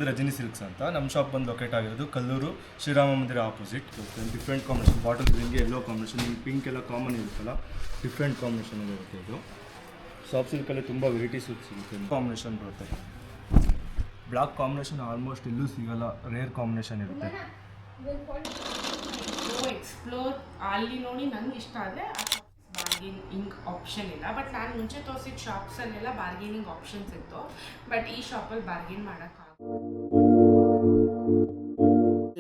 ಬಂದು ರಜನಿ ಸಿಲ್ಕ್ಸ್ ಅಂತ. ನಮ್ಮ ಶಾಪ್ ಬಂದು ಲೊಕೇಟ್ ಆಗಿರೋದು ಕಲ್ಲೂರು ಶ್ರೀರಾಮ ಮಂದಿರ ಆಪೋಸಿಟ್. ಡಿಫ್ರೆಂಟ್ ಕಾಂಬಿನೇಷನ್, ಬಾಟಲ್ ಗ್ರೀನ್ಗೆ ಎಲ್ಲೋ ಕಾಂಬಿನೇಷನ್, ಈ ಪಿಂಕ್ ಎಲ್ಲ ಕಾಮನ್ ಇರುತ್ತಲ್ಲ, ಡಿಫ್ರೆಂಟ್ ಕಾಂಬಿನೇಷನ್ ಇರುತ್ತೆ. ಇದು ಸಾಫ್ಟ್ ಸಿಲ್ಕಲ್ಲಿ ತುಂಬ ವೆರೈಟೀಸ್ ಸಿಗುತ್ತೆ. ಕಾಂಬಿನೇಷನ್ ಬರುತ್ತೆ, ಬ್ಲಾಕ್ ಕಾಂಬಿನೇಷನ್ ಆಲ್ಮೋಸ್ಟ್ ಎಲ್ಲೂ ಸಿಗಲ್ಲ, ರೇರ್ ಕಾಂಬಿನೇಷನ್ ಇರುತ್ತೆ. ಎಕ್ಸ್ಪ್ಲೋರ್ ಅಲ್ಲಿ ನೋಡಿ ನಂಗೆ ಇಷ್ಟ ಆದರೆ ಬಾರ್ಗೇನಿಂಗ್ ಆಪ್ಷನ್ ಇಲ್ಲ. ಬಟ್ ನಾನು ಮುಂಚೆ ತೋರಿಸಿದ ಶಾಪ್ಸಲ್ಲೆಲ್ಲ ಬಾರ್ಗೇನಿಂಗ್ ಆಪ್ಷನ್ಸ್ ಇತ್ತು, ಬಟ್ ಈ ಶಾಪಲ್ಲಿ ಬಾರ್ಗೇನ್ ಮಾಡೋಕ್ಕಾಗ.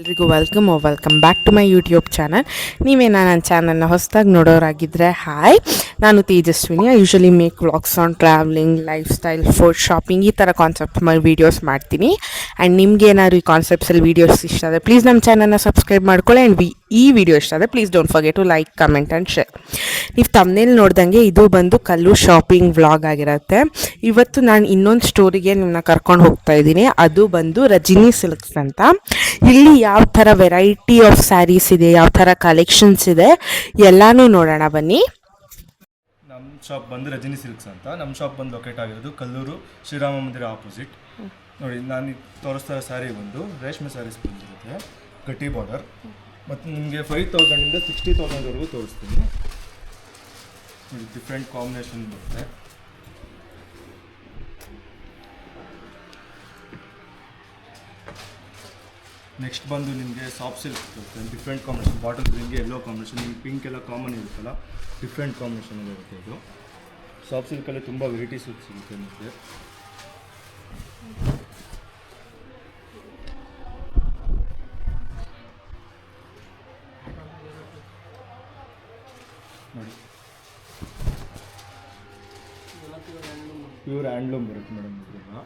ಎಲ್ರಿಗೂ welcome back to my YouTube channel. ನೀವೇನ ನನ್ನ ಚಾನಲ್ನ ಹೊಸದಾಗಿ ನೋಡೋರಾಗಿದ್ದರೆ ಹಾಯ್, ನಾನು Tejaswini. I usually make vlogs on travelling, lifestyle, food, shopping, ಈ ಥರ ಕಾನ್ಸೆಪ್ಟ್ ಮೇಲೆ ವೀಡಿಯೋಸ್ ಮಾಡ್ತೀನಿ. ಆ್ಯಂಡ್ ನಿಮ್ಗೆ ಏನಾದ್ರು ಈ ಕಾನ್ಸೆಪ್ಟ್ಸಲ್ಲಿ ವೀಡಿಯೋಸ್ ಇಷ್ಟ ಆದರೆ ಪ್ಲೀಸ್ ನಮ್ಮ ಚಾನಲ್ನ ಸಬ್ಸ್ಕ್ರೈಬ್ ಮಾಡ್ಕೊಳ್ಳಿ. ಆ್ಯಂಡ್ ಈ ವಿಡಿಯೋ ಇಷ್ಟ ಆದರೆ please don't forget to like, comment and share. ನೀವು ತಮ್ಮನೇಲಿ ನೋಡ್ದಂಗೆ ಇದು ಬಂದು ಕಲ್ಲೂರು ಶಾಪಿಂಗ್ ವ್ಲಾಗ್ ಆಗಿರುತ್ತೆ. ಇವತ್ತು ನಾನು ಇನ್ನೊಂದು ಸ್ಟೋರಿಗೆ ನಿಮ್ಮನ್ನ ಕರ್ಕೊಂಡು ಹೋಗ್ತಾ ಇದ್ದೀನಿ. ಅದು ಬಂದು ರಜನಿ ಸಿಲ್ಕ್ಸ್ ಅಂತ. ಇಲ್ಲಿ ಯಾವ ಥರ ವೆರೈಟಿ ಆಫ್ ಸ್ಯಾರೀಸ್ ಇದೆ, ಯಾವ ಥರ ಕಲೆಕ್ಷನ್ಸ್ ಇದೆ, ಎಲ್ಲನೂ ನೋಡೋಣ ಬನ್ನಿ. ನಮ್ಮ ಶಾಪ್ ಬಂದು ರಜನಿ ಸಿಲ್ಕ್ಸ್ ಅಂತ. ನಮ್ಮ ಶಾಪ್ ಬಂದು ಲೊಕೇಟ್ ಆಗಿರೋದು ಕಲ್ಲೂರು ಶ್ರೀರಾಮ ಮಂದಿರ ಆಪೋಸಿಟ್. ನೋಡಿ, ನಾನು ತೋರಿಸ್ತಾ ಸ್ಯಾರಿ ಬಂದು ರೇಷ್ಮೆ ಸ್ಯಾರೀಸ್ ಬಂದಿರುತ್ತೆ, ಗಟ್ಟಿ ಬಾರ್ಡರ್. ಮತ್ತು ನಿಮಗೆ 5,000ಇಂದ 60,000ವರೆಗೂ ತೋರಿಸ್ತೀನಿ. ನೋಡಿ, ಡಿಫ್ರೆಂಟ್ ಕಾಂಬಿನೇಷನ್ ಬರುತ್ತೆ. ನೆಕ್ಸ್ಟ್ ಬಂದು ನಿಮಗೆ ಸಾಫ್ಟ್ ಸಿಲ್ಕ್ ಬರುತ್ತೆ, ಡಿಫ್ರೆಂಟ್ ಕಾಂಬಿನೇಷನ್, ಬಾಟಲ್ ಗ್ರೀನ್ಗೆ ಎಲ್ಲೋ ಕಾಂಬಿನೇಷನ್, ಈ ಪಿಂಕ್ ಎಲ್ಲ ಕಾಮನ್ ಇರುತ್ತಲ್ಲ, ಡಿಫ್ರೆಂಟ್ ಕಾಂಬಿನೇಷನ್ ಇರುತ್ತೆ. ಇದು ಸಾಫ್ಟ್ ಸಿಲ್ಕಲ್ಲಿ ತುಂಬ ವೆರೈಟೀಸ್ ಸಿಗುತ್ತೆ ನಿಮಗೆ. ನೋಡಿ, ಪ್ಯೂರ್ ಹ್ಯಾಂಡ್ಲೂಮ್ ಬರುತ್ತೆ ಮೇಡಮ್. ಇದೆಲ್ಲ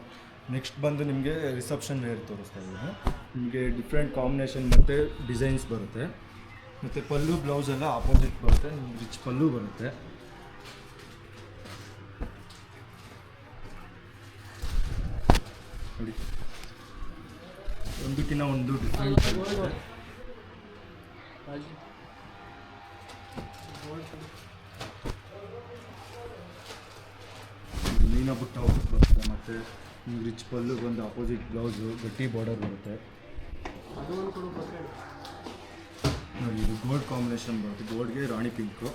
ನೆಕ್ಸ್ಟ್ ಬಂದು ನಿಮಗೆ ರಿಸೆಪ್ಷನ್ ವೇರ್ ತೋರಿಸ್ತಾ ಇದ್ದೀನಿ. ನಿಮಗೆ ಡಿಫ್ರೆಂಟ್ ಕಾಂಬಿನೇಷನ್ ಮತ್ತು ಡಿಸೈನ್ಸ್ ಬರುತ್ತೆ. ಮತ್ತು ಪಲ್ಲು ಬ್ಲೌಸ್ ಎಲ್ಲ ಆಪೋಸಿಟ್ ಬರುತ್ತೆ, ನಿಮ್ಗೆ ರಿಚ್ ಪಲ್ಲು ಬರುತ್ತೆ. ನೋಡಿ, ಒಂದಕ್ಕಿಂತ ಒಂದು ಡಿಫ್ರೆಂಟ್ ಬರುತ್ತೆ. ಮೀನ ಬುಟ್ಟ ಬರುತ್ತೆ, ಮತ್ತು ನಿಮ್ಗೆ ರಿಚ್ ಪಲ್ಲು ಬಂದು ಆಪೋಸಿಟ್ ಬ್ಲೌಸು, ಗಟ್ಟಿ ಬಾರ್ಡರ್ ಬರುತ್ತೆ. ನೋಡಿ, ಇದು ಗೋಲ್ಡ್ ಕಾಂಬಿನೇಷನ್ ಬರುತ್ತೆ, ಗೋಲ್ಡ್ಗೆ ರಾಣಿ ಪಿಂಕು.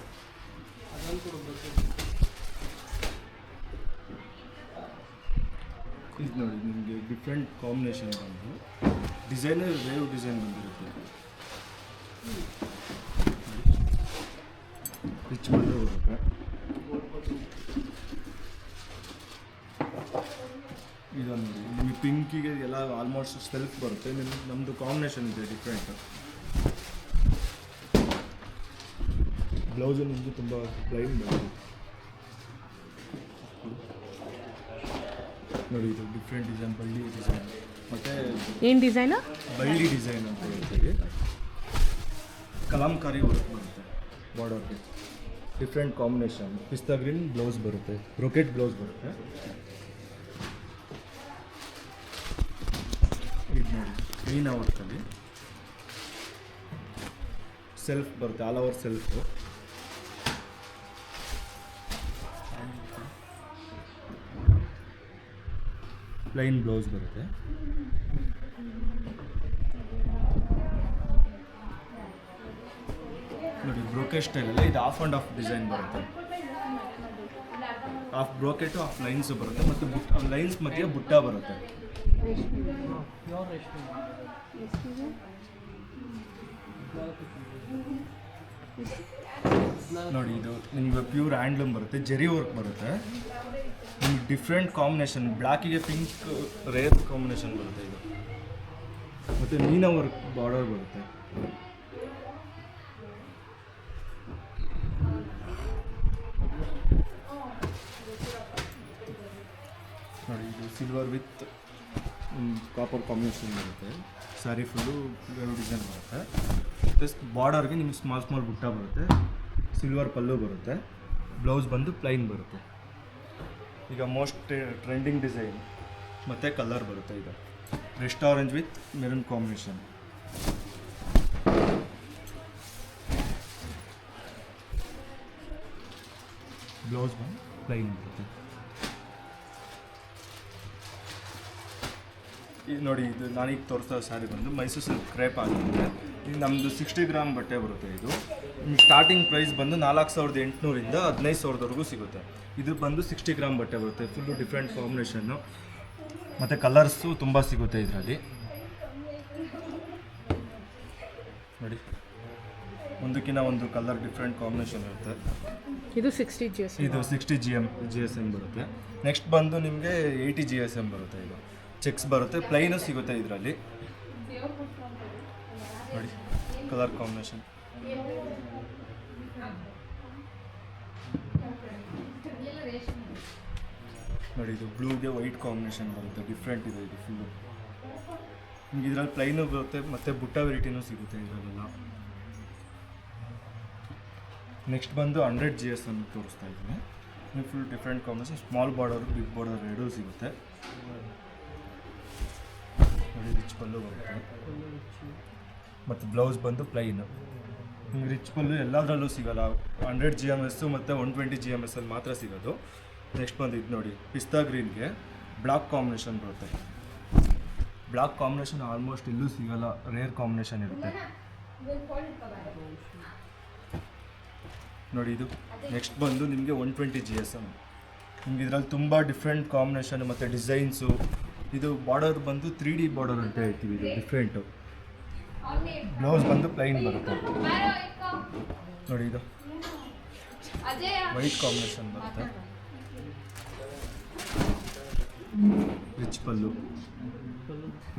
ಇದು ನೋಡಿ, ನಿಮಗೆ ಡಿಫ್ರೆಂಟ್ ಕಾಂಬಿನೇಷನ್ ಬಂದು ಡಿಸೈನರ್ ವೇವ್ ಡಿಸೈನ್ ಬಂದಿರುತ್ತೆ. ರಿಚ್ ಪಲ್ಲು ಬರುತ್ತೆ. ಇದೊಂದು ನೋಡಿ, ನಿಮಗೆ ಪಿಂಕಿಗೆ ಎಲ್ಲ ಆಲ್ಮೋಸ್ಟ್ ಸೆಲ್ಫ್ ಬರುತ್ತೆ. ನಮ್ಮದು ಕಾಂಬಿನೇಷನ್ ಇದೆ ಡಿಫ್ರೆಂಟ್. ಬ್ಲೌಸು ನಿಮ್ಮದು ತುಂಬ ಪ್ಲೈನ್ ಬರುತ್ತೆ. ನೋಡಿ, ಇದು ಡಿಫ್ರೆಂಟ್ ಡಿಸೈನ್, ಬಳ್ಳಿ ಡಿಸೈನ್. ಮತ್ತು ಏನು ಡಿಸೈನು? ಬಳ್ಳಿ ಡಿಸೈನ್ ಅಂತ ಹೇಳ್ತೀವಿ. ಕಲಾಂಕಾರಿ ವರ್ಕ್ ಬರುತ್ತೆ ಬಾರ್ಡರ್ಗೆ, different combination. Pista green blouse ಬರುತ್ತೆ, ಬ್ರೊಕೆಟ್ ಬ್ಲೌಸ್ ಬರುತ್ತೆ. ಇದು ನೋಡಿ, ಮೀನಾ ವರ್ಕಲ್ಲಿ ಸೆಲ್ಫ್ ಬರುತ್ತೆ, all over self. Plain blouse ಬರುತ್ತೆ. ನೋಡಿ, ಬ್ರೋಕೆಟ್ ಸ್ಟೈಲಲ್ಲಿ ಇದು ಆಫ್ ಆ್ಯಂಡ್ ಆಫ್ ಡಿಸೈನ್ ಬರುತ್ತೆ. ಹಾಫ್ ಬ್ರೋಕೆಟು, ಹಾಫ್ ಲೈನ್ಸು ಬರುತ್ತೆ, ಮತ್ತು ಲೈನ್ಸ್ ಮಧ್ಯೆ ಬುಟ್ಟ ಬರುತ್ತೆ. ನೋಡಿ, ಇದು ನಿಮಗೆ ಪ್ಯೂರ್ ಹ್ಯಾಂಡ್ಲೂಮ್ ಬರುತ್ತೆ, ಜೆರಿ ವರ್ಕ್ ಬರುತ್ತೆ. ನಿಮ್ಗೆ ಡಿಫ್ರೆಂಟ್ ಕಾಂಬಿನೇಷನ್, ಬ್ಲ್ಯಾಕಿಗೆ ಪಿಂಕ್ ರೇರ್ ಕಾಂಬಿನೇಷನ್ ಬರುತ್ತೆ ಇದು. ಮತ್ತು ಮೀನಾ ವರ್ಕ್ ಬಾರ್ಡರ್ ಬರುತ್ತೆ. ನೋಡಿ, ಇದು ಸಿಲ್ವರ್ ವಿತ್ ಕಾಪರ್ ಕಾಂಬಿನೇಷನ್ ಬರುತ್ತೆ. ಸ್ಯಾರಿ ಫುಲ್ಲು ವೇವ್ ಡಿಸೈನ್ ಬರುತ್ತೆ. ಮತ್ತು ಬಾರ್ಡರ್ಗೆ ನಿಮ್ಗೆ ಸ್ಮಾಲ್ ಸ್ಮಾಲ್ ಬುಟ್ಟ ಬರುತ್ತೆ, ಸಿಲ್ವರ್ ಪಲ್ಲು ಬರುತ್ತೆ, ಬ್ಲೌಸ್ ಬಂದು ಪ್ಲೈನ್ ಬರುತ್ತೆ. ಈಗ ಮೋಸ್ಟ್ ಟ್ರೆಂಡಿಂಗ್ ಡಿಸೈನ್ ಮತ್ತು ಕಲರ್ ಬರುತ್ತೆ. ಈಗ rest orange with maroon combination. Blouse ಬಂದು ಪ್ಲೈನ್ ಬರುತ್ತೆ. ನೋಡಿ ಇದು ನಾನೀಗ ತೋರಿಸ್ತಾ ಸ್ಯಾರಿ ಬಂದು ಮೈಸೂರು ಸಿಲ್ಕ್ ಕ್ರೇಪ್ ಆಗಿರುತ್ತೆ. ಇದು ನಮ್ಮದು 60 ಗ್ರಾಮ್ ಬಟ್ಟೆ ಬರುತ್ತೆ. ಇದು ನಿಮ್ಗೆ ಸ್ಟಾರ್ಟಿಂಗ್ ಪ್ರೈಸ್ ಬಂದು 4800ಇಂದ 15000ವರೆಗೂ ಸಿಗುತ್ತೆ. ಇದು ಬಂದು 60 ಗ್ರಾಮ್ ಬಟ್ಟೆ ಬರುತ್ತೆ. ಫುಲ್ಲು ಡಿಫ್ರೆಂಟ್ ಕಾಂಬಿನೇಷನ್ನು ಮತ್ತು ಕಲರ್ಸು ತುಂಬ ಸಿಗುತ್ತೆ ಇದರಲ್ಲಿ. ನೋಡಿ ಒಂದಕ್ಕಿಂತ ಒಂದು ಕಲರ್ ಡಿಫ್ರೆಂಟ್ ಕಾಂಬಿನೇಷನ್ ಇರುತ್ತೆ. ಇದು 60 GSM. ಇದು 60 GSM ಬರುತ್ತೆ. ನೆಕ್ಸ್ಟ್ ಬಂದು ನಿಮಗೆ 80 GSM ಬರುತ್ತೆ. ಇದು ಚೆಕ್ಸ್ ಬರುತ್ತೆ, ಪ್ಲೈನು ಸಿಗುತ್ತೆ ಇದರಲ್ಲಿ. ನೋಡಿ ಕಲರ್ ಕಾಂಬಿನೇಷನ್. ನೋಡಿ ಇದು ಬ್ಲೂಗೆ ವೈಟ್ ಕಾಂಬಿನೇಷನ್ ಬರುತ್ತೆ, ಡಿಫ್ರೆಂಟ್ ಇದೆ ಇದು ಫುಲ್ಲು. ನಿಮ್ಗೆ ಇದರಲ್ಲಿ ಪ್ಲೈನು ಬರುತ್ತೆ ಮತ್ತು ಬುಟ್ಟ ವೆರೈಟಿನೂ ಸಿಗುತ್ತೆ ಇದರಲ್ಲೆಲ್ಲ. ನೆಕ್ಸ್ಟ್ ಬಂದು 100 GSM ತೋರಿಸ್ತಾ ಇದ್ದೀನಿ. ನೀವು full different combination, small border big border ಎರಡೂ ಸಿಗುತ್ತೆ. ನೋಡಿ ರಿಚ್ ಪಲ್ಲು ಬರುತ್ತೆ ಮತ್ತು ಬ್ಲೌಸ್ ಬಂದು ಪ್ಲೈನು. ನಿಮ್ಗೆ ರಿಚ್ ಪಲ್ಲು ಎಲ್ಲದರಲ್ಲೂ ಸಿಗೋಲ್ಲ. 100 GMS ಮತ್ತು 120 GMS ಅಲ್ಲಿ ಮಾತ್ರ ಸಿಗೋದು. ನೆಕ್ಸ್ಟ್ ಬಂದು ಇದು ನೋಡಿ ಪಿಸ್ತಾ ಗ್ರೀನ್ಗೆ ಬ್ಲಾಕ್ ಕಾಂಬಿನೇಷನ್ ಬರುತ್ತೆ. ಬ್ಲಾಕ್ ಕಾಂಬಿನೇಷನ್ ಆಲ್ಮೋಸ್ಟ್ ಎಲ್ಲೂ ಸಿಗೋಲ್ಲ, ರೇರ್ ಕಾಂಬಿನೇಷನ್ ಇರುತ್ತೆ. ನೋಡಿ ಇದು ನೆಕ್ಸ್ಟ್ ಬಂದು ನಿಮಗೆ 120 GSM. ನಿಮ್ಗೆ ಇದರಲ್ಲಿ ತುಂಬ ಡಿಫ್ರೆಂಟ್ ಕಾಂಬಿನೇಷನ್ ಮತ್ತು ಡಿಸೈನ್ಸು. ಇದು ಬಾರ್ಡರ್ ಬಂದು 3D ಬಾರ್ಡರ್ ಅಂತ ಹೇಳ್ತೀವಿ. ಇದು ಡಿಫ್ರೆಂಟು. ಬ್ಲೌಸ್ ಬಂದು ಪ್ಲೈನ್ ಬರುತ್ತೆ. ನೋಡಿ ಇದು ವೈಟ್ ಕಾಂಬಿನೇಷನ್ ಬರುತ್ತೆ, ರಿಚ್ ಪಲ್ಲು.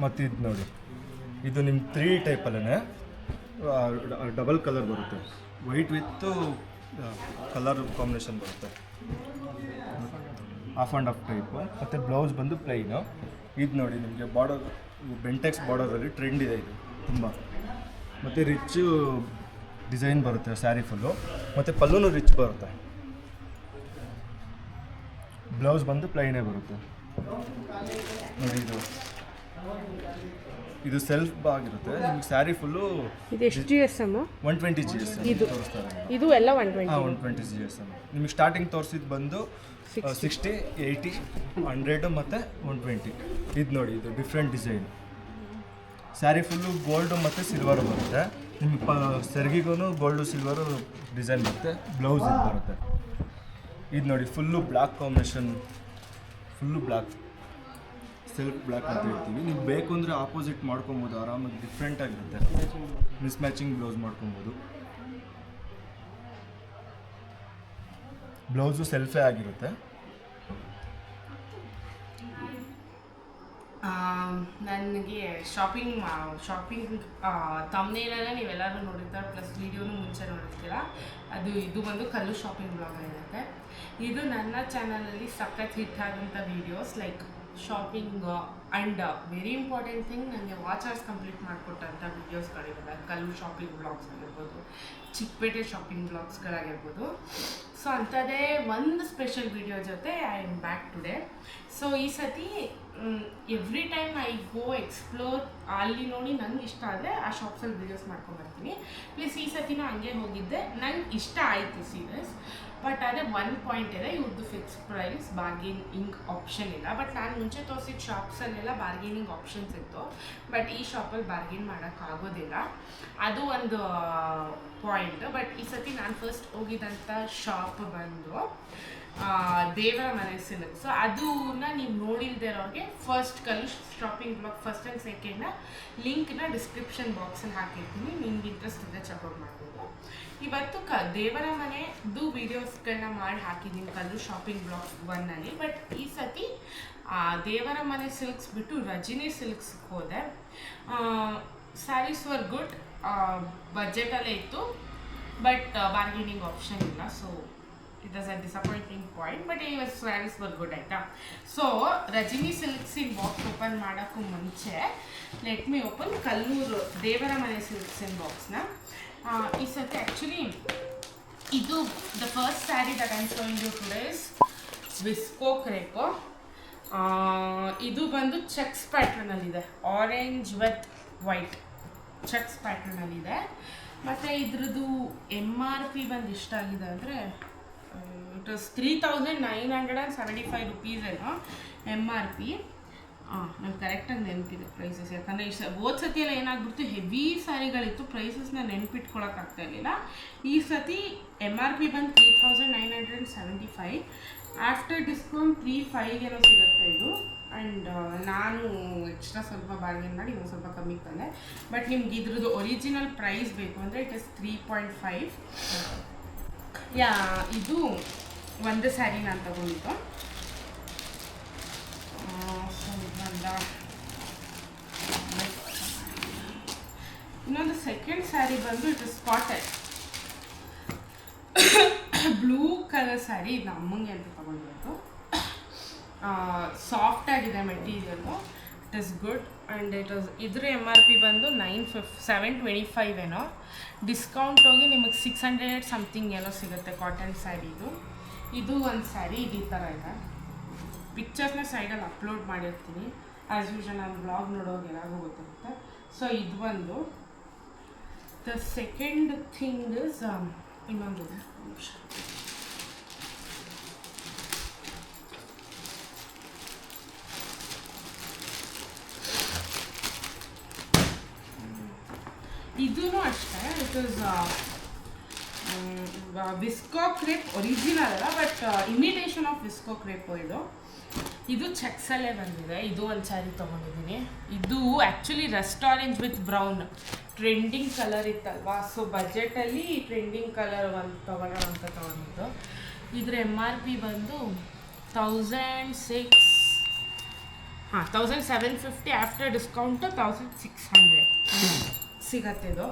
ಮತ್ತು ಇದು ನೋಡಿ ಇದು ನಿಮ್ಮ 3 ಟೈಪಲ್ಲೇ ಡಬಲ್ ಕಲರ್ ಬರುತ್ತೆ. ವೈಟ್ ವಿತ್ ಕಲರ್ ಕಾಂಬಿನೇಷನ್ ಬರುತ್ತೆ, ಆಫ್ ಆ್ಯಂಡ್ ಆಫ್ ಟೈಪು. ಮತ್ತು ಬ್ಲೌಸ್ ಬಂದು ಪ್ಲೈನು. ಇದು ನೋಡಿ ನಿಮಗೆ ಬಾರ್ಡರ್ ಬೆಂಟೆಕ್ಸ್ ಬಾರ್ಡರಲ್ಲಿ ಟ್ರೆಂಡ್ ಇದೆ ಇದು ತುಂಬ. ಮತ್ತು ರಿಚ್ಚು ಡಿಸೈನ್ ಬರುತ್ತೆ ಸ್ಯಾರಿ ಫುಲ್ಲು, ಮತ್ತು ಪಲ್ಲುನೂ ರಿಚ್ ಬರುತ್ತೆ. ಬ್ಲೌಸ್ ಬಂದು ಪ್ಲೈನೇ ಬರುತ್ತೆ. ನೋಡಿ ಇದು ಸೆಲ್ಫ್ ಆಗಿರುತ್ತೆ. ನಿಮ್ಗೆ ಸ್ಯಾರಿ ಫುಲ್ಲು ಇದು ಎಷ್ಟು GSM? 120 GSM ಇದು ತೋರಿಸ್ತಾರೆ. ಇದು ಎಲ್ಲ 120. 120 GSM. ನಿಮಗೆ ಸ್ಟಾರ್ಟಿಂಗ್ ತೋರಿಸಿದ್ದು ಬಂದು 60, 80, 100 ಮತ್ತು 120. ಇದು ನೋಡಿ ಇದು different design. Sari full gold ಮತ್ತು ಸಿಲ್ವರು ಬರುತ್ತೆ. ನಿಮಗೆ ಸೆರಗಿಗೂ ಗೋಲ್ಡು ಸಿಲ್ವರು ಡಿಸೈನ್ ಬರುತ್ತೆ. ಬ್ಲೌಸ್ ಇದು ಬರುತ್ತೆ. ಇದು ನೋಡಿ full black combination, full black, self black ಅಂತ ಹೇಳ್ತೀವಿ. ನೀವು ಬೇಕು ಅಂದರೆ ಆಪೋಸಿಟ್ ಮಾಡ್ಕೊಬೋದು, ಆರಾಮಾಗಿ ಡಿಫ್ರೆಂಟಾಗಿರುತ್ತೆ. ಮಿಸ್ ಮ್ಯಾಚಿಂಗ್ ಬ್ಲೌಸ್ ಮಾಡ್ಕೊಬೋದು. ಬ್ಲೌಸು ಸೆಲ್ಫೇ ಆಗಿರುತ್ತೆ. ನನಗೆ ಶಾಪಿಂಗ್ ತಮ್ನೇಲಲ್ಲೇ ನೀವೆಲ್ಲರೂ ನೋಡಿರ್ತಾರೆ, ಪ್ಲಸ್ ವೀಡಿಯೋನು ಮುಂಚೆ ನೋಡಿರ್ತೀರ. ಇದು ಒಂದು ಕಲ್ಲು ಶಾಪಿಂಗ್ ಬ್ಲಾಗ್ ಆಗಿರುತ್ತೆ. ಇದು ನನ್ನ ಚಾನಲಲ್ಲಿ ಸಖತ್ ಹಿಟ್ ಆದಂಥ videos, like shopping and very important thing, ನನಗೆ ವಾಚ್ ಅವರ್ಸ್ ಕಂಪ್ಲೀಟ್ ಮಾಡಿಕೊಟ್ಟಂಥ ವೀಡಿಯೋಸ್ಗಳಿರುತ್ತೆ. ಕಲ್ಲು ಶಾಪಿಂಗ್ ಬ್ಲಾಗ್ಸ್ ಆಗಿರ್ಬೋದು, ಚಿಕ್ಕಪೇಟೆ ಶಾಪಿಂಗ್ ಬ್ಲಾಗ್ಸ್ಗಳಾಗಿರ್ಬೋದು. ಸೊ ಅಂಥದ್ದೇ ಒಂದು ಸ್ಪೆಷಲ್ ವೀಡಿಯೋ ಜೊತೆ I am back today. So ಈ ಸತಿ every time I go explore, ಅಲ್ಲಿ ನೋಡಿ ನಂಗೆ ಇಷ್ಟ ಆದರೆ ಆ ಶಾಪ್ಸಲ್ಲಿ ವೀಡಿಯೋಸ್ ಮಾಡ್ಕೊಂಡ್ಬರ್ತೀನಿ. ಪ್ಲಸ್ ಈ ಸತಿನ ಹಂಗೆ ಹೋಗಿದ್ದೆ, ನಂಗೆ ಇಷ್ಟ ಆಯಿತು ಸೀರಿಯಸ್. ಬಟ್ ಅದೇ ಒಂದು ಪಾಯಿಂಟ್ ಇದೆ, ಇವ್ರದ್ದು ಫಿಕ್ಸ್ ಪ್ರೈಸ್, ಬಾರ್ಗೇನಿಂಗ್ ಆಪ್ಷನ್ ಇಲ್ಲ. ಬಟ್ ನಾನು ಮುಂಚೆ ತೋರಿಸಿದ ಶಾಪ್ಸಲ್ಲೆಲ್ಲ ಬಾರ್ಗೇನಿಂಗ್ ಆಪ್ಷನ್ಸ್ ಇತ್ತು. ಬಟ್ ಈ ಶಾಪಲ್ಲಿ ಬಾರ್ಗೇನ್ ಮಾಡೋಕ್ಕಾಗೋದಿಲ್ಲ, ಅದು ಒಂದು ಪಾಯಿಂಟ್. ಬಟ್ ಈ ಸತಿ ನಾನು ಫಸ್ಟ್ ಹೋಗಿದ್ದಂಥ ಶಾಪ್ ಬಂದು ದೇವರ ಮನೆ ಸಿಲ್ಕ್. ಸೊ ಅದನ್ನ ನೀವು ನೋಡಿಲ್ದೇ ಇರೋರಿಗೆ ಫಸ್ಟ್ ಕಲ್ಲು ಶಾಪಿಂಗ್ ಬ್ಲಾಗ್ ಫಸ್ಟ್ ಆ್ಯಂಡ್ ಸೆಕೆಂಡ್ನ ಲಿಂಕ್ನ ಡಿಸ್ಕ್ರಿಪ್ಷನ್ ಬಾಕ್ಸಲ್ಲಿ ಹಾಕಿರ್ತೀನಿ. ನಿಮ್ಗೆ ಇಂಟ್ರೆಸ್ಟ್ ಇದೆ ಚೆಕ್ಔಟ್ ಮಾಡ್ಬೋದು. ಇವತ್ತು ದೇವರ ಮನೆದು ವೀಡಿಯೋಸ್ಗಳನ್ನ ಮಾಡಿ ಹಾಕಿದ್ದೀನಿ ಕಲ್ಲು ಶಾಪಿಂಗ್ ಬ್ಲಾಗ್ 1ನಲ್ಲಿ. ಬಟ್ ಈ ಸತಿ ದೇವರ ಮನೆ ಸಿಲ್ಕ್ಸ್ ಬಿಟ್ಟು ರಜಿನಿ ಸಿಲ್ಕ್ಸ್ಗೆ ಹೋದೆ. ಸ್ಯಾರೀಸ್ ವರ್ ಗುಡ್, ಬಜೆಟಲ್ಲೇ ಇತ್ತು, ಬಟ್ ಬಾರ್ಗೇನಿಂಗ್ ಆಪ್ಷನ್ ಇಲ್ಲ. So it was a disappointing point, but ಈ ಸ್ಯಾರೀಸ್ ವರ್ ಗುಡ್ ಆಯಿತಾ. ಸೊ ರಜಿನಿ ಸಿಲ್ಕ್ಸಿನ ಬಾಕ್ಸ್ ಓಪನ್ ಮಾಡೋಕ್ಕೂ ಮುಂಚೆ ಲೆಟ್ ಮಿ ಓಪನ್ ಕಲ್ಲೂರು ದೇವರ ಮನೆ ಸಿಲ್ಕ್ಸಿನ ಬಾಕ್ಸ್ನ. ಈ ಸತಿ ಆ್ಯಕ್ಚುಲಿ ಇದು the first saree that I am showing you today is visco crepe. ಇದು ಬಂದು ಚೆಕ್ಸ್ ಪ್ಯಾಟ್ರನಲ್ಲಿದೆ, ಆರೆಂಜ್ ವಿತ್ ವೈಟ್ ಚೆಕ್ಸ್ ಪ್ಯಾಟ್ರನಲ್ಲಿದೆ. ಮತ್ತು ಇದ್ರದ್ದು MRP ಬಂದು ಎಷ್ಟಾಗಿದೆ ಅಂದರೆ ಇಟ್ ವಾಸ್ 3975 ರೂಪೀಸ್ ಏನೋ MRP. ನಂಗೆ ಕರೆಕ್ಟಾಗಿ ನೆನಪಿದೆ ಪ್ರೈಸಸ್, ಯಾಕಂದರೆ ಹೋದ ಸತಿ ಎಲ್ಲ ಏನಾಗ್ಬಿಡ್ತು, ಹೆವಿ ಸ್ಯಾರಿಗಳಿತ್ತು, ಪ್ರೈಸಸ್ನ ನೆನ್ಪಿಟ್ಕೊಳಕ್ಕಾಗ್ತಾ ಇರಲಿಲ್ಲ. ಈ ಸತಿ MRP ಬಂದು 3975, ಆಫ್ಟರ್ ಡಿಸ್ಕೌಂಟ್ 35 ಸಿಗುತ್ತೆ ಇದು. ಆ್ಯಂಡ್ ನಾನು ಎಕ್ಸ್ಟ್ರಾ ಸ್ವಲ್ಪ ಬಾರ್ಗೇನ್ ಮಾಡಿ ಇನ್ನೊಂದು ಸ್ವಲ್ಪ ಕಮ್ಮಿಗೆ ತಂದೆ. ಬಟ್ ನಿಮ್ಗೆ ಇದ್ರದ್ದು ಒರಿಜಿನಲ್ ಪ್ರೈಸ್ ಬೇಕು ಅಂದರೆ ಇಟ್ ಇಸ್ 3.5. ಇದು ಒಂದು ಸ್ಯಾರಿ ನಾನು ತಗೊಂಡಿದ್ದು. ಇನ್ನೊಂದು ಸೆಕೆಂಡ್ ಸ್ಯಾರಿ ಬಂದು it is cotton blue colour sari. ಇದು ಅಮ್ಮಂಗೆ ಅಂತ ತಗೊಂಡಿರೋದು. ಸಾಫ್ಟ್ ಆಗಿದೆ material, it is good. And ಇದ್ರ MRP ಬಂದು 725 ಏನೋ, ಡಿಸ್ಕೌಂಟ್ ಹೋಗಿ ನಿಮಗೆ 600 ಸಮಥಿಂಗ್ ಏನೋ ಸಿಗುತ್ತೆ ಕಾಟನ್ ಸ್ಯಾರಿದು. ಇದು ಒಂದು ಸ್ಯಾರಿ ಇದು ಈ ಥರ ಇದೆ. ಪಿಕ್ಚರ್ಸ್ನ ಸೈಡಲ್ಲಿ ಅಪ್ಲೋಡ್ ಮಾಡಿರ್ತೀನಿ, ಆ್ಯಸ್ ಯೂಶಲ್ ನಾನು ಬ್ಲಾಗ್ ನೋಡೋವಾಗ ಎಲ್ಲರಿಗೂ ಗೊತ್ತಿರುತ್ತೆ. ಸೊ ಇದು ಒಂದು. ದ ಸೆಕೆಂಡ್ ಥಿಂಗ್ ಇಸ್ ಇನ್ನೊಂದಿದೆ, ಇದೂ ಅಷ್ಟೇ. It is visco crepe, original ಅಲ್ಲ but imitation of visco crepe ಇದು ಚೆಕ್ಸಲ್ಲೇ ಬಂದಿದೆ. ಇದು ಒಂದು ಸ್ಯಾರಿ ತೊಗೊಂಡಿದ್ದೀನಿ. ಇದು actually rust orange with brown trending colour ಇತ್ತಲ್ವಾ, ಸೊ ಬಜೆಟಲ್ಲಿ ಟ್ರೆಂಡಿಂಗ್ ಕಲರ್ ಒಂದು ತೊಗೊಳ್ಳೋಣ ಅಂತ ತೊಗೊಂಡಿದ್ದು. ಇದ್ರ MRP ಬಂದು 1750, ಆಫ್ಟರ್ ಡಿಸ್ಕೌಂಟು 1600 ಸಿಗತ್ತಿದು.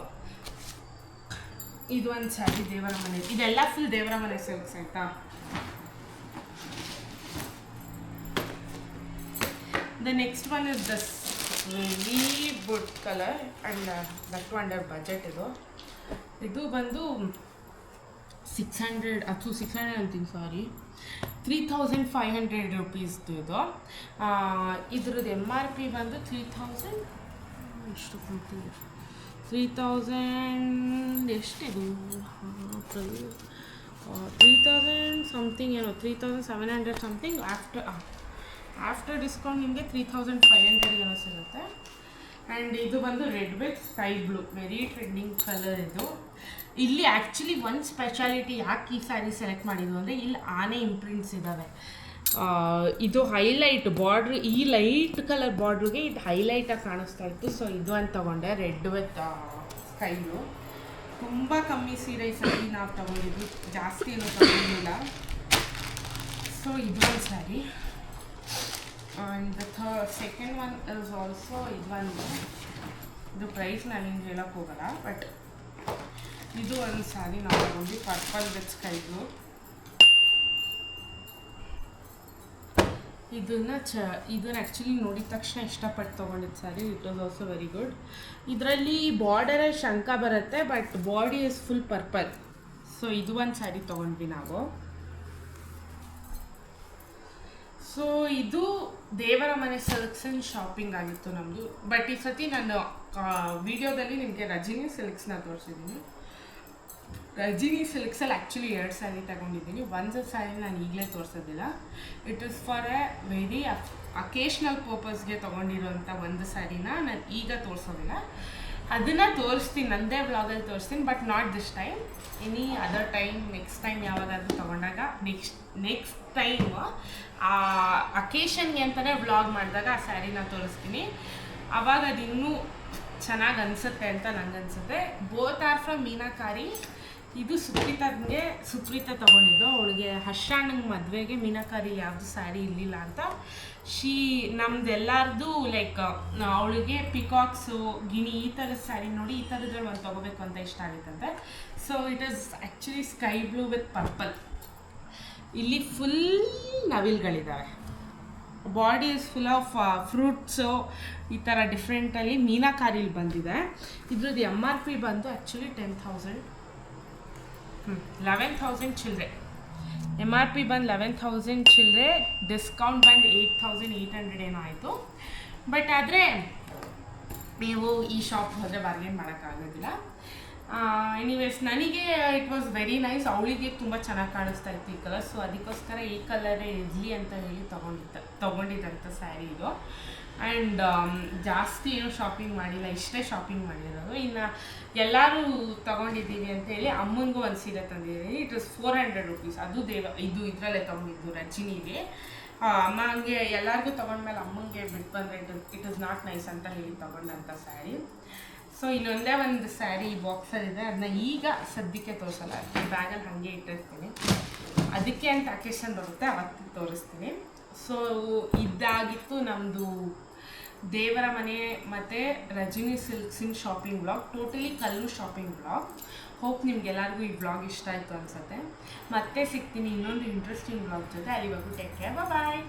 ಇದು ಒಂದು ಸ್ಯಾರಿ ದೇವರ ಮನೆ, ಇದೆಲ್ಲ ಫುಲ್ ದೇವರ ಮನೆ ಸಿಲ್ಕ್ಸ್ ಆಯಿತಾ. The next one is this very good colour and that under budget. ಇದು ಬಂದು 600 ಅಂತೀನಿ, ಸಾರಿ 3500 ರುಪೀಸ್ದು ಇದು. ಇದ್ರದ್ದು MRP ಬಂದು 3000 ಎಷ್ಟಿದು 3000 ಸಮಥಿಂಗ್ ಏನೋ, 3700 ಸಮಥಿಂಗ್. ಆಫ್ಟರ್ ಡಿಸ್ಕೌಂಟ್ ನಿಮಗೆ 3500 ಏನೋ ಸಿಗುತ್ತೆ. ಆ್ಯಂಡ್ ಇದು ಬಂದು red with sky blue, very trending colour ಇದು. ಇಲ್ಲಿ ಆ್ಯಕ್ಚುಲಿ ಒಂದು ಸ್ಪೆಷಾಲಿಟಿ ಯಾಕೆ ಈ ಸ್ಯಾರಿ ಸೆಲೆಕ್ಟ್ ಮಾಡಿದ್ದು ಅಂದರೆ ಇಲ್ಲಿ ಆನೆ ಇಂಪ್ರಿಂಟ್ಸ್ ಇದ್ದಾವೆ. ಇದು ಹೈಲೈಟ್ ಬಾರ್ಡ್ರ್, ಈ ಲೈಟ್ ಕಲರ್ ಬಾರ್ಡ್ರಿಗೆ ಇದು ಹೈಲೈಟಾಗಿ ಕಾಣಿಸ್ತಾ ಇತ್ತು. ಸೊ ಇದು ಅಂತ ತೊಗೊಂಡೆ, ರೆಡ್ ವಿತ್ ಸ್ಕೈ ಬ್ಲೂ. ತುಂಬ ಕಮ್ಮಿ ಸೀರೆ ಈ ಸ್ಯಾರಿ ನಾವು ತೊಗೊಂಡಿದ್ದು, ಜಾಸ್ತಿ ಏನೂ ತೊಗೊಂಡಿಲ್ಲ. ಸೊ ಇದು ಒಂದು sari. And the second one is also ಇದು ಪ್ರೈಸ್ ನಾನು ಹಿಂಗೆ ಹೇಳೋಕ್ಕೆ ಹೋಗಲ್ಲ, ಬಟ್ ಇದು ಒಂದು ಸ್ಯಾರಿ ನಾವು ತಗೊಂಡು ಪರ್ಪಲ್ ವಿತ್ ಸ್ಕೈ ಬ್ಲೂ. ಇದನ್ನು ಆ್ಯಕ್ಚುಲಿ ನೋಡಿದ ತಕ್ಷಣ ಇಷ್ಟಪಟ್ಟು ತೊಗೊಂಡಿದ್ದು sari. It was also very good. ಇದರಲ್ಲಿ ಬಾರ್ಡರಲ್ಲಿ ಶಂಕ ಬರುತ್ತೆ, but body is full purple. So ಇದು ಒಂದು ಸ್ಯಾರಿ ತೊಗೊಂಡ್ವಿ ನಾವು. ಸೊ ಇದು ದೇವರ ಮನೆ ಸಿಲ್ಕ್ಸಿನ ಶಾಪಿಂಗ್ ಆಗಿತ್ತು ನಮ್ಮದು. ಬಟ್ ಈ ಸತಿ ನಾನು ವಿಡಿಯೋದಲ್ಲಿ ನಿಮಗೆ ರಜಿನಿ ಸಿಲ್ಕ್ಸ್ನ ತೋರಿಸಿದ್ದೀನಿ. ರಜಿನಿ ಸಿಲ್ಕ್ಸಲ್ಲಿ ಆ್ಯಕ್ಚುಲಿ 2 ಸ್ಯಾರಿ ತಗೊಂಡಿದ್ದೀನಿ. ಒಂದು ಸ್ಯಾರಿ ನಾನು ಈಗಲೇ ತೋರಿಸೋದಿಲ್ಲ, it is for a very occasional ಪರ್ಪಸ್ಗೆ ತೊಗೊಂಡಿರೋಂಥ ಒಂದು ಸ್ಯಾರಿನ ನಾನು ಈಗ ತೋರಿಸೋದಿಲ್ಲ. ಅದನ್ನು ತೋರಿಸ್ತೀನಿ, ನನ್ನದೇ ವ್ಲಾಗಲ್ಲಿ ತೋರಿಸ್ತೀನಿ, but not this time, any other time, next time ಯಾವಾಗಾದರೂ ತೊಗೊಂಡಾಗ ನೆಕ್ಸ್ಟ್ ಟೈಮ್ ಆ ಅಕೇಶನ್ಗೆ ಅಂತಲೇ ವ್ಲಾಗ್ ಮಾಡಿದಾಗ ಆ ಸ್ಯಾರಿನ ತೋರಿಸ್ತೀನಿ. ಆವಾಗ ಅದು ಇನ್ನೂ ಚೆನ್ನಾಗಿ ಅನಿಸುತ್ತೆ ಅಂತ ನನಗನ್ಸುತ್ತೆ. Both are from meenakari. ಇದು ಸುಪ್ರೀತಾ ತೊಗೊಂಡಿದ್ದು. ಅವಳಿಗೆ ಹರ್ಷಣ್ಣನ ಮದುವೆಗೆ ಮೀನಾಕಾರಿ ಯಾವುದು ಸ್ಯಾರಿ ಇರಲಿಲ್ಲ ಅಂತ ನಮ್ದೆಲ್ಲಾರ್ದು ಲೈಕ್ ಅವಳಿಗೆ ಪಿಕಾಕ್ಸು, ಗಿಣಿ ಈ ಥರದ ಸ್ಯಾರಿ ನೋಡಿ ಈ ಥರದ್ರಲ್ಲಿ ಒಂದು ತೊಗೋಬೇಕು ಅಂತ ಇಷ್ಟ ಆಗುತ್ತಂತೆ. So it is actually sky blue with purple. ಇಲ್ಲಿ ಫುಲ್ ನವಿಲ್ಗಳಿದ್ದಾವೆ, body is full of fruits, ಈ ಥರ ಡಿಫ್ರೆಂಟಲ್ಲಿ ಮೀನಾಕಾರಿಲಿ ಬಂದಿದೆ. ಇದ್ರದ್ದು MRP ಬಂದು ಆ್ಯಕ್ಚುಲಿ 11,000 ಚಿಲ್ಲರೆ. MRP ಬಂದು 11,000 ಚಿಲ್ಲರೆ, ಡಿಸ್ಕೌಂಟ್ ಬಂದು 8,800 ಏನೋ ಆಯಿತು. ಬಟ್ ಆದರೆ ನೀವು ಈ ಶಾಪ್ ಹೋದರೆ ಬಾರ್ಗೇನ್ ಮಾಡೋಕ್ಕಾಗೋದಿಲ್ಲ. ಎನಿವೇಸ್ ನನಗೆ ಇಟ್ ವಾಸ್ ವೆರಿ ನೈಸ್. ಅವಳಿಗೆ ತುಂಬ ಚೆನ್ನಾಗಿ ಕಾಣಿಸ್ತಾ ಇತ್ತು ಈ ಕಲರ್, ಸೊ ಅದಕ್ಕೋಸ್ಕರ ಈ ಕಲರೇ ಇರಲಿ ಅಂತ ಹೇಳಿ ತೊಗೊಂಡಿದ್ದಂಥ ಸ್ಯಾರಿ ಇದು. ಆ್ಯಂಡ್ ಜಾಸ್ತಿ ಏನು ಶಾಪಿಂಗ್ ಮಾಡಿಲ್ಲ, ಇಷ್ಟೇ ಶಾಪಿಂಗ್ ಮಾಡಿರೋದು. ಇನ್ನು ಎಲ್ಲರೂ ತೊಗೊಂಡಿದ್ದೀವಿ ಅಂತೇಳಿ ಅಮ್ಮನಿಗೂ ಒಂದು ಸೀರೆ ತಂದಿದ್ದೀನಿ. It was 400 rupees. ಅದು ಇದು ಇದರಲ್ಲೇ ತೊಗೊಂಡಿದ್ದು ರಜಿನಿಗೆ. ಅಮ್ಮ ಹಂಗೆ ಎಲ್ಲರಿಗೂ ತೊಗೊಂಡ್ಮೇಲೆ ಅಮ್ಮಂಗೆ ಬಿಟ್ಟು ಬಂದರೆ ಇಟ್ ಇಸ್ ನಾಟ್ ನೈಸ್ ಅಂತ ಹೇಳಿ ತೊಗೊಂಡಂಥ ಸ್ಯಾರಿ. ಸೊ ಇನ್ನೊಂದೇ ಒಂದು ಸ್ಯಾರಿ ಬಾಕ್ಸಲ್ಲಿದೆ, ಅದನ್ನ ಈಗ ಸದ್ಯಕ್ಕೆ ತೋರಿಸಲ್ಲ, ಬ್ಯಾಗಲ್ಲಿ ಹಾಗೆ ಇಟ್ಟಿರ್ತೀನಿ. ಅದಕ್ಕೆ ಅಂತ ಅಕೇಶನ್ ಬರುತ್ತೆ ಅವತ್ತು ತೋರಿಸ್ತೀನಿ. ಸೊ ಇದಾಗಿತ್ತು ನಮ್ಮದು ದೇವರ ಮನೆ ಮತ್ತು ರಜಿನಿ ಸಿಲ್ಕ್ಸಿನ ಶಾಪಿಂಗ್ ಬ್ಲಾಗ್, ಟೋಟಲಿ ಕಲ್ಲು ಶಾಪಿಂಗ್ ಬ್ಲಾಗ್. ಹೋಪ್ ನಿಮ್ಗೆಲ್ಲರಿಗೂ ಈ ಬ್ಲಾಗ್ ಇಷ್ಟ ಆಯಿತು ಅನಿಸುತ್ತೆ. ಮತ್ತೆ ಸಿಗ್ತೀನಿ ಇನ್ನೊಂದು ಇಂಟ್ರೆಸ್ಟಿಂಗ್ ಬ್ಲಾಗ್ ಜೊತೆ. ಅಲ್ಲಿವರೆಗೂ ಟೇಕ್ ಕೇರ್, ಬಾಯ್.